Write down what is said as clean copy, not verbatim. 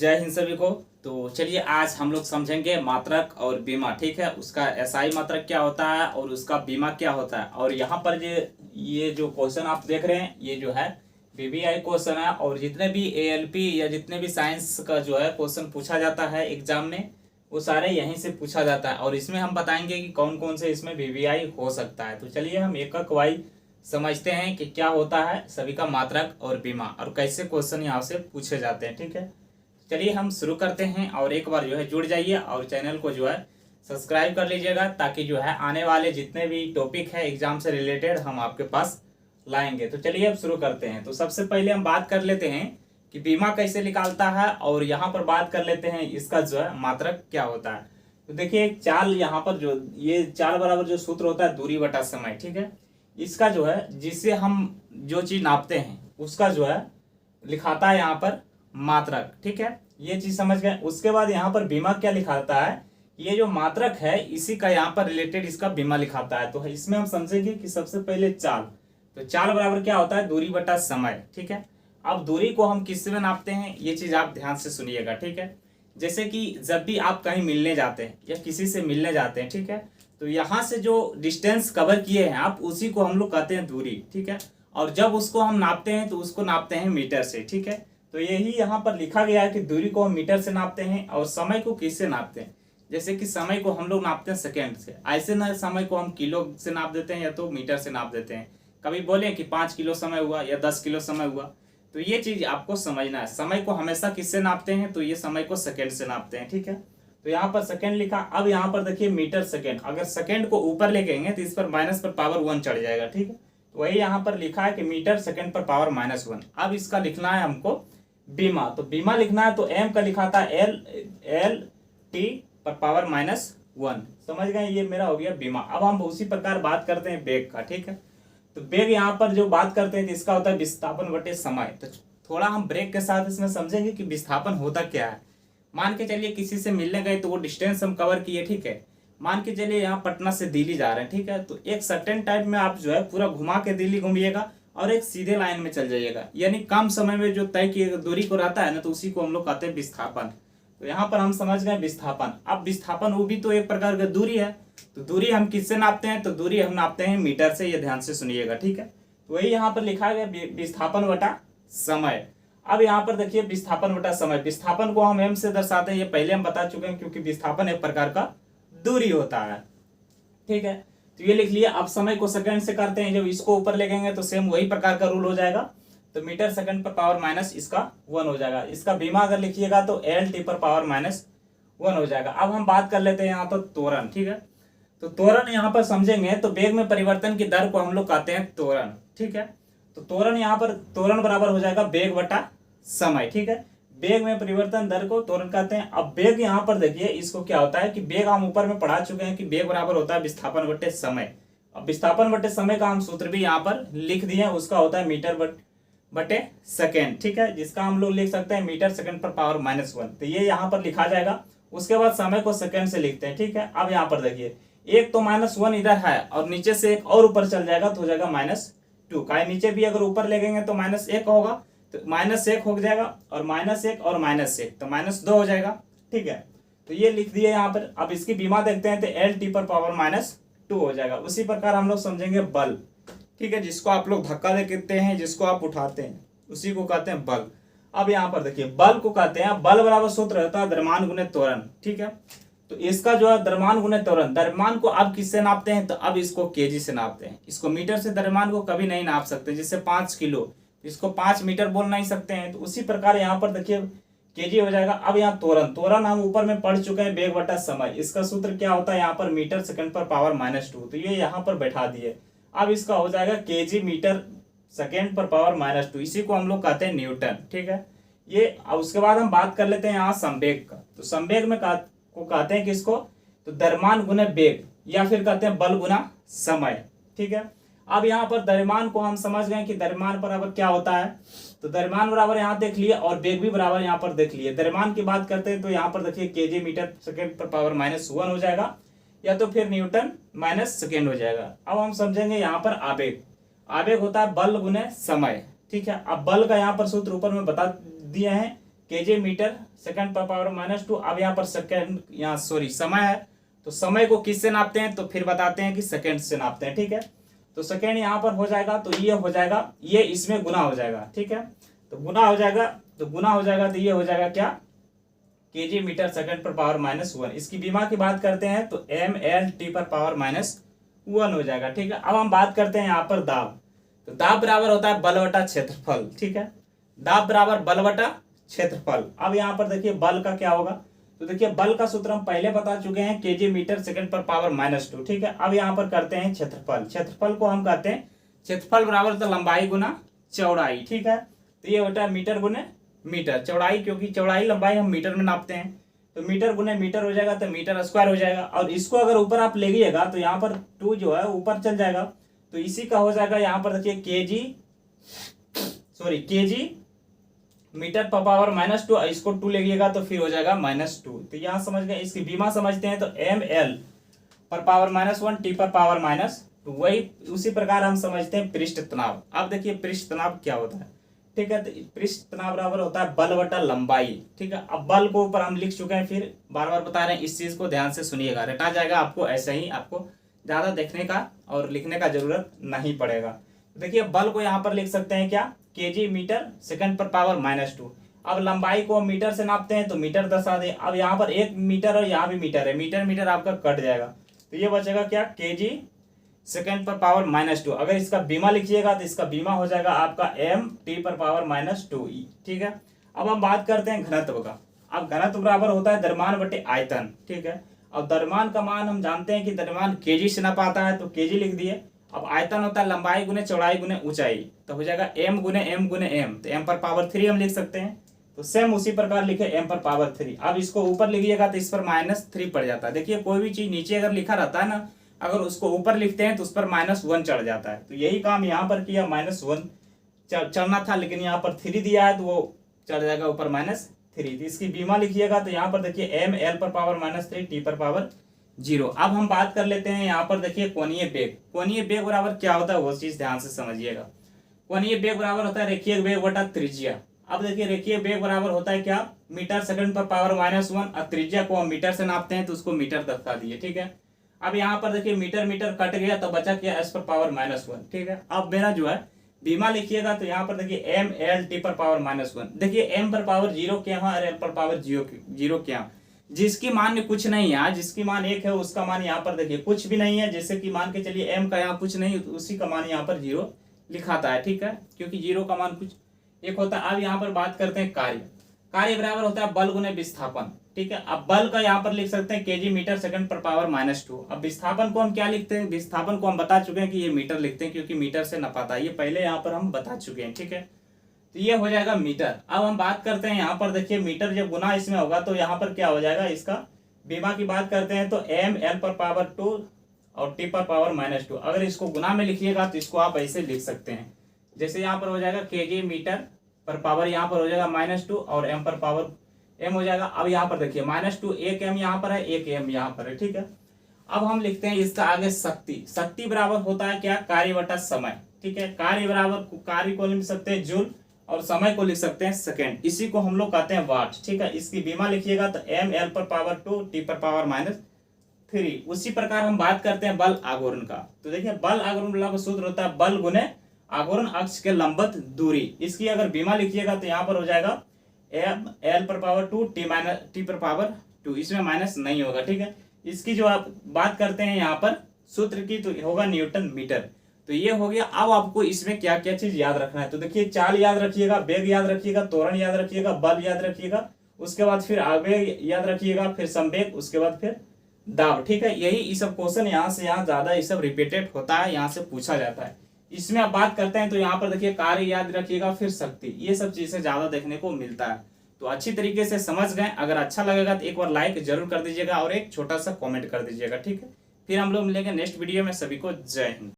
जय हिंद सभी को। तो चलिए आज हम लोग समझेंगे मात्रक और बीमा। ठीक है, उसका एसआई मात्रक क्या होता है और उसका बीमा क्या होता है। और यहाँ पर ये जो क्वेश्चन आप देख रहे हैं ये जो है बीबीआई क्वेश्चन है। और जितने भी एएलपी या जितने भी साइंस का जो है क्वेश्चन पूछा जाता है एग्जाम में वो सारे यहीं से पूछा जाता है। और इसमें हम बताएंगे कि कौन कौन से इसमें बीबीआई हो सकता है। तो चलिए हम एक एक वाइज समझते हैं कि क्या होता है सभी का मात्रक और बीमा और कैसे क्वेश्चन यहाँ से पूछे जाते हैं। ठीक है, चलिए हम शुरू करते हैं। और एक बार जो है जुड़ जाइए और चैनल को जो है सब्सक्राइब कर लीजिएगा ताकि जो है आने वाले जितने भी टॉपिक है एग्जाम से रिलेटेड हम आपके पास लाएंगे। तो चलिए अब शुरू करते हैं। तो सबसे पहले हम बात कर लेते हैं कि बीमा कैसे निकालता है और यहाँ पर बात कर लेते हैं इसका जो है मात्रक क्या होता है। तो देखिए एक चाल यहाँ पर जो ये चाल बराबर जो सूत्र होता है दूरी बटा समय। ठीक है, इसका जो है जिससे हम जो चीज नापते हैं उसका जो है लिखाता है यहाँ पर मात्रक। ठीक है, ये चीज समझ गए। उसके बाद यहाँ पर बीमा क्या लिखाता है, ये जो मात्रक है इसी का यहाँ पर रिलेटेड इसका बीमा लिखाता है। तो इसमें हम समझेंगे कि सबसे पहले चाल, तो चाल बराबर क्या होता है दूरी बटा समय। ठीक है, अब दूरी को हम किससे में नापते हैं ये चीज आप ध्यान से सुनिएगा। ठीक है, जैसे कि जब भी आप कहीं मिलने जाते हैं या किसी से मिलने जाते हैं, ठीक है, तो यहाँ से जो डिस्टेंस कवर किए हैं आप उसी को हम लोग कहते हैं दूरी। ठीक है, और जब उसको हम नापते हैं तो उसको नापते हैं मीटर से। ठीक है, तो यही यहाँ पर लिखा गया है कि दूरी को हम मीटर से नापते हैं और समय को किससे नापते हैं। जैसे कि समय को हम लोग नापते हैं सेकेंड से, ऐसे ना समय को हम किलो से नाप देते हैं या तो मीटर से नाप देते हैं। कभी बोले कि 5 किलो समय हुआ या 10 किलो समय हुआ, तो ये चीज आपको समझना है। समय को हमेशा किससे नापते हैं, तो ये समय को सेकेंड से नापते हैं। ठीक है, तो यहाँ पर सेकेंड लिखा। अब यहाँ पर देखिए मीटर सेकेंड, अगर सेकेंड को ऊपर लेके आएंगे तो इस पर माइनस पर पावर 1 चढ़ जाएगा। ठीक है, तो वही यहाँ पर लिखा है कि मीटर सेकेंड पर पावर -1। अब इसका लिखना है हमको बीमा। तो बीमा लिखना है तो एम का लिखा था एल टी पर पावर -1। समझ गए, ये मेरा हो गया बीमा। अब हम उसी प्रकार बात करते हैं बेग का। ठीक है, तो बेग यहाँ पर जो बात करते हैं तो इसका होता है विस्थापन बटे समय। तो थोड़ा हम ब्रेक के साथ इसमें समझेंगे कि विस्थापन होता क्या है। मान के चलिए किसी से मिलने गए तो वो डिस्टेंस हम कवर किए। ठीक है, मान के चलिए यहाँ पटना से दिल्ली जा रहे हैं। ठीक है, तो एक सर्टेन टाइम में आप जो है पूरा घुमा के दिल्ली घूमिएगा और एक सीधे लाइन में चल जाइएगा, यानी कम समय में जो तय की दूरी को रहता है ना, तो उसी को हम लोग कहते हैं विस्थापन। तो यहाँ पर हम समझ गए विस्थापन। अब विस्थापन वो भी तो एक प्रकार का दूरी है। तो दूरी हम किससे नापते हैं, तो दूरी हम नापते हैं मीटर से। ये ध्यान से सुनिएगा। ठीक है, तो वही यहाँ पर लिखा गया विस्थापन बटा समय। अब यहाँ पर देखिए विस्थापन बटा समय, विस्थापन को हम एम से दर्शाते हैं, ये पहले हम बता चुके हैं, क्योंकि विस्थापन एक प्रकार का दूरी होता है। ठीक है, तो ये लिख लिया। अब समय को सेकंड से करते हैं, जब इसको ऊपर ले गएंगे तो सेम वही प्रकार का रूल हो जाएगा। तो मीटर सेकंड पर पावर माइनस इसका 1 हो जाएगा। इसका बीमा अगर लिखिएगा तो एल टी पर पावर -1 हो जाएगा। अब हम बात कर लेते हैं यहाँ तो त्वरण। ठीक है, तो त्वरण यहाँ पर समझेंगे तो वेग में परिवर्तन की दर को हम लोग कहते हैं त्वरण। ठीक है, तो त्वरण यहाँ पर त्वरण बराबर हो जाएगा वेग बटा समय। ठीक है, वेग में परिवर्तन दर को त्वरण कहते हैं। अब वेग यहाँ पर देखिए इसको क्या होता है कि वेग हम ऊपर में पढ़ा चुके हैं कि वेग बराबर होता है विस्थापन बटे समय। अब विस्थापन बटे समय का हम सूत्र भी यहाँ पर लिख दिए, उसका होता है मीटर बटे सेकेंड। ठीक है, जिसका हम लोग लिख सकते हैं मीटर सेकेंड पर पावर -1। तो ये यहाँ पर लिखा जाएगा। उसके बाद समय को सेकेंड से लिखते हैं। ठीक है, अब यहाँ पर देखिए एक तो -1 इधर है और नीचे से एक और ऊपर चल जाएगा तो हो जाएगा -2 का। नीचे भी अगर ऊपर ले गएंगे तो -1 होगा, तो -1 हो जाएगा और -1 और -1 तो -2 हो जाएगा। ठीक है, तो ये लिख दिए यहाँ पर। अब इसकी बीमा देखते हैं तो एल टी पर पावर -2 हो जाएगा। उसी प्रकार हम लोग समझेंगे बल। ठीक है, जिसको आप लोग धक्का देते हैं, जिसको आप उठाते हैं, उसी को कहते हैं बल। अब यहाँ पर देखिए बल को कहते हैं, बल बराबर सूत्र रहता है द्रव्यमान गुणे त्वरण। ठीक है, तो इसका जो है द्रव्यमान गुणे त्वरण, द्रव्यमान को अब किससे नापते हैं, तो अब इसको केजी से नापते हैं। इसको मीटर से द्रव्यमान को कभी नहीं नाप सकते। जैसे 5 किलो, इसको 5 मीटर बोल नहीं सकते हैं। तो उसी प्रकार यहाँ पर देखिए केजी हो जाएगा। अब यहाँ त्वरण, त्वरण हम ऊपर में पढ़ चुके हैं वेग बटा समय। इसका सूत्र क्या होता है यहाँ पर मीटर सेकंड पर पावर -2। तो ये यहाँ पर बैठा दिए। अब इसका हो जाएगा केजी मीटर सेकेंड पर पावर -2, इसी को हम लोग कहते हैं न्यूटन। ठीक है, ये। अब उसके बाद हम बात कर लेते हैं यहाँ संवेग का। तो संवेग में को कहते हैं किसको, तो द्रव्यमान गुने वेग, या फिर कहते हैं बल गुना समय। ठीक है, अब यहाँ पर द्रव्यमान को हम समझ गए कि द्रव्यमान बराबर क्या होता है। तो द्रव्यमान बराबर यहाँ देख लिए और वेग भी बराबर यहाँ पर देख लिए। द्रव्यमान की बात करते हैं तो यहाँ पर देखिए केजी मीटर सेकेंड पर पावर -1 हो जाएगा, या तो फिर न्यूटन -सेकेंड हो जाएगा। अब हम समझेंगे यहाँ पर आवेग। आवेग होता है बल गुने समय। ठीक है, अब बल का यहाँ पर सूत्र ऊपर में बता दिए हैं केजे मीटर सेकंड पर पावर -2। अब यहाँ पर सेकंड, यहाँ सॉरी समय है, तो समय को किससे नापते हैं, तो फिर बताते हैं कि सेकंड से नापते हैं, ठीक है। तो सेकंड यहाँ पर हो जाएगा, तो ये हो जाएगा, ये इसमें गुना हो जाएगा, ठीक है। तो गुना हो जाएगा, तो ये हो जाएगा क्या, केजी मीटर सेकंड पर पावर -1। इसकी बीमा की बात करते हैं तो ml/t पर पावर -1 हो जाएगा, ठीक है। अब हम बात करते हैं यहाँ पर दाब। तो दाब बराबर होता है बल बटा क्षेत्रफल, ठीक है। दाब बराबर बल बटा क्षेत्रफल। अब यहाँ पर देखिए बल का क्या होगा, तो देखिए बल का सूत्र हम पहले बता चुके हैं, केजी मीटर सेकंड पर पावर -2, ठीक है। अब यहाँ पर करते हैं क्षेत्रफल। क्षेत्रफल को हम कहते हैं, क्षेत्रफल बराबर होता है लंबाई गुना चौड़ाई, ठीक है। तो ये होता है मीटर गुने मीटर, चौड़ाई, क्योंकि चौड़ाई लंबाई हम मीटर में नापते हैं, तो मीटर गुने मीटर हो जाएगा, तो मीटर स्क्वायर हो जाएगा। और इसको अगर ऊपर आप ले गइएगा तो यहाँ पर 2 जो है ऊपर चल जाएगा, तो इसी का हो जाएगा यहाँ पर देखिए केजी मीटर पर पावर -2, इसको 2 ले गइएगा तो फिर हो जाएगा -2। तो यहाँ समझ गए। इसकी बीमा समझते हैं तो ml पर पावर -1 t पर पावर -2। वही उसी प्रकार हम समझते हैं पृष्ठ तनाव। अब देखिए पृष्ठ तनाव क्या होता है, ठीक है। तो पृष्ठ तनाव बराबर होता है बल बटा लंबाई, ठीक है। अब बल को ऊपर हम लिख चुके हैं, फिर बार बार बता रहे हैं, इस चीज को ध्यान से सुनिएगा, रटा जाएगा आपको ऐसे ही, आपको ज्यादा देखने का और लिखने का जरूरत नहीं पड़ेगा। देखिए बल को यहाँ पर लिख सकते हैं क्या, केजी मीटर सेकंड पर पावर -2। अब लंबाई को मीटर से नापते हैं तो मीटर दर्शा दे। अब यहाँ पर 1 मीटर और यहाँ भी मीटर है, मीटर मीटर आपका कट जाएगा, तो ये बचेगा क्या, केजी सेकंड पर पावर -2। अगर इसका बीमा लिखिएगा तो इसका बीमा हो जाएगा आपका mt पर पावर -2, ठीक है। अब हम बात करते हैं घनत्व का। अब घनत्व बराबर होता है द्रव्यमान बटे आयतन, ठीक है। अब द्रव्यमान का मान हम जानते हैं कि द्रव्यमान केजी से नापा आता है, तो केजी लिख दिए। अब आयतन होता है लंबाई गुने चौड़ाई गुने ऊंचाई, तो हो जाएगा m गुने m गुने m, तो m पर पावर 3 हम लिख सकते हैं। तो सेम उसी प्रकार लिखे m पर पावर 3। अब इसको ऊपर लिखिएगा तो इस पर -3 पड़ जाता है। देखिए कोई भी चीज नीचे अगर लिखा रहता है ना, अगर उसको ऊपर लिखते हैं तो उस पर -1 चढ़ जाता है। तो यही काम यहाँ पर किया, -1 चढ़ना था, लेकिन यहाँ पर 3 दिया है तो वो चढ़ जाएगा ऊपर -3। तो इसकी बीमा लिखिएगा तो यहाँ पर देखिए ml पर पावर -3 t पर पावर 0। अब हम बात कर लेते हैं यहाँ पर देखिए कोणीय वेग। कोणीय वेग बराबर क्या होता है वो चीज ध्यान से समझिएगा। कोणीय वेग बराबर होता है रेखीय वेग बटा त्रिज्या। अब देखिए रेखीय वेग बराबर होता है क्या, मीटर सेकंड पर पावर -1, और त्रिज्या को हम मीटर से नापते हैं तो उसको मीटर दर्शा दिए, ठीक है। अब यहाँ पर देखिए मीटर मीटर कट गया तो बचा क्या, s पर पावर -1, ठीक है। अब मेरा जो है बीमा लिखिएगा तो यहाँ पर देखिए ml/t पर पावर -1। देखिए m पर पावर 0 के यहाँ और l पर पावर 0 के यहाँ, जिसकी मान में कुछ नहीं है, जिसकी मान 1 है उसका मान यहाँ पर देखिए कुछ भी नहीं है। जैसे कि मान के चलिए m का यहाँ कुछ नहीं, उसी का मान यहाँ पर 0 लिखाता है, ठीक है, क्योंकि 0 का मान कुछ 1 होता है। अब यहाँ पर बात करते हैं कार्य। कार्य बराबर होता है बल गुने विस्थापन, ठीक है। अब बल का यहाँ पर लिख सकते हैं केजी मीटर सेकंड पर पावर -2। अब विस्थापन को हम क्या लिखते हैं, विस्थापन को हम बता चुके हैं कि ये मीटर लिखते हैं, क्योंकि मीटर से नपाता है, ये पहले यहाँ पर हम बता चुके हैं, ठीक है। तो ये हो जाएगा मीटर। अब हम बात करते हैं यहाँ पर देखिए मीटर जब गुना इसमें होगा तो यहाँ पर क्या हो जाएगा, इसका बीमा की बात करते हैं तो ml पर पावर 2 और t पर पावर -2। अगर इसको गुना में लिखिएगा तो इसको आप ऐसे लिख सकते हैं, जैसे यहाँ पर हो जाएगा केजी मीटर पर पावर, यहाँ पर हो जाएगा -2 और m पर पावर m हो जाएगा। अब यहाँ पर देखिए -2, 1 m यहाँ पर है, 1 m यहाँ पर है, ठीक है। अब हम लिखते हैं इसका आगे शक्ति। शक्ति बराबर होता है क्या, कार्य बटा समय, ठीक है। कार्य बराबर, कार्य को लिख सकते हैं जूल और समय को लिख सकते हैं सेकेंड, इसी को हम लोग कहते हैं वाट, ठीक है। इसकी बीमा लिखिएगा तो ml पर पावर 2 t पर पावर -3। उसी प्रकार हम बात करते हैं बल आघूर्ण का। तो देखिए बल आघूर्ण का सूत्र होता है बल गुने आघूर्ण अक्ष के लंबवत दूरी। इसकी अगर बीमा लिखिएगा तो यहाँ पर हो जाएगा ml पर पावर 2 t पर पावर 2, इसमें माइनस नहीं होगा, ठीक है। इसकी जो आप बात करते हैं यहाँ पर सूत्र की तो होगा न्यूटन मीटर। तो ये हो गया। अब आपको इसमें क्या क्या चीज याद रखना है, तो देखिए चाल याद रखिएगा, वेग याद रखिएगा, त्वरण याद रखिएगा, बल याद रखिएगा, उसके बाद फिर आवेग याद रखिएगा, फिर संवेग, उसके बाद फिर दाब, ठीक है। यही ये सब क्वेश्चन यहाँ से यहाँ ज्यादा ये सब रिपीटेड होता है, यहाँ से पूछा जाता है। इसमें आप बात करते हैं तो यहाँ पर देखिए कार्य याद रखिएगा, फिर शक्ति, ये सब चीजें ज्यादा देखने को मिलता है। तो अच्छी तरीके से समझ गए। अगर अच्छा लगेगा तो एक बार लाइक जरूर कर दीजिएगा और एक छोटा सा कमेंट कर दीजिएगा, ठीक है। फिर हम लोग मिलेंगे नेक्स्ट वीडियो में। सभी को जय हिंद।